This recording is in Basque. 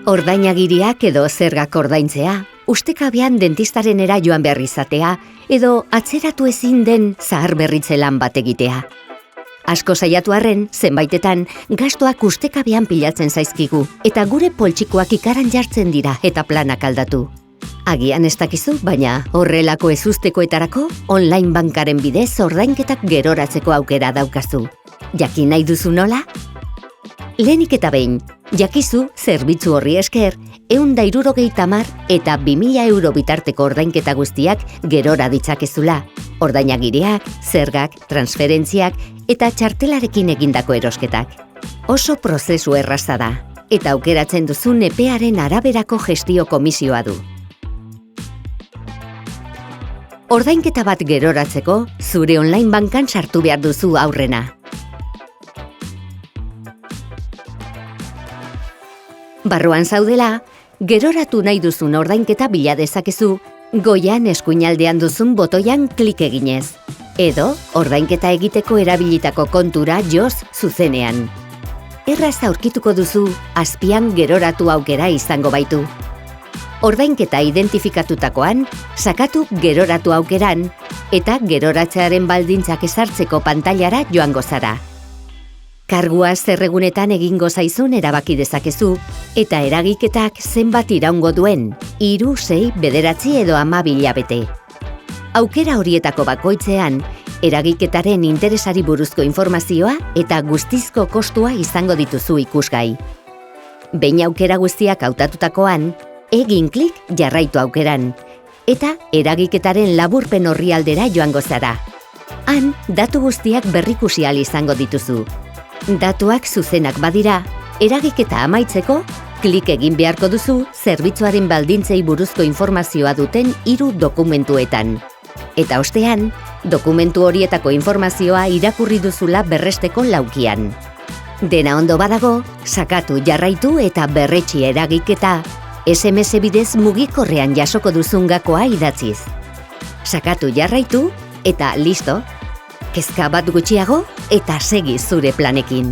Ordainagiriak edo zergak ordaintzea, ustekabean dentistarenera joan behar izatea, edo atzeratu ezin den zaharberritze lan bat egitea. Asko saiatu arren, zenbaitetan, gastuak ustekabean pilatzen zaizkigu, eta gure poltsikoak ikaran jartzen dira eta planak aldatu. Agian ez dakizu, baina horrelako ezustekoetarako online bankaren bidez ordainketak geroratzeko aukera daukazu. Jakin nahi duzu nola? Lehenik eta behin, jakizu zerbitzu horri esker, 160 eta 2000 euro bitarteko ordainketa guztiak gerora ditzakezula. Ordainagiriak, zergak, transferentziak eta txartelarekin egindako erosketak. Oso prozesu erraza da, eta aukeratzen duzun epearen araberako gestio komisioa du. Ordainketa bat geroratzeko, zure online bankan sartu behar duzu aurrena. Barruan zaudela, geroratu nahi duzun ordainketa bila dezakezu, goian eskuinaldean duzun botoian klik eginez. Edo, ordainketa egiteko erabilitako kontura joz zuzenean. Erraz aurkituko duzu, azpian geroratu aukera izango baitu. Ordainketa identifikatutakoan, sakatu geroratu aukeran, eta geroratzearen baldintzak ezartzeko pantailara joango zara. Kargua zerregunetan egingo zaizun erabaki dezakezu, eta eragiketak zenbat iraungo duen, 3, 6, 9 edo 12 hilabete. Aukera horietako bakoitzean, eragiketaren interesari buruzko informazioa eta guztizko kostua izango dituzu ikusgai. Behin aukera guztiak hautatutakoan, egin klik jarraitu aukeran, eta eragiketaren laburpen orrialdera joango zara. Han, datu guztiak berrikusi ahal izango dituzu. Datuak zuzenak badira, eragiketa amaitzeko, klik egin beharko duzu zerbitzuaren baldintzei buruzko informazioa duten 3 dokumentuetan. Eta ostean, dokumentu horietako informazioa irakurri duzula berresteko laukian. Dena ondo badago, sakatu jarraitu eta berretsi eragiketa, SMS bidez mugikorrean jasoko duzun gakoa idatziz. Sakatu jarraitu eta listo! Kezka bat gutxiago eta segi zure planekin.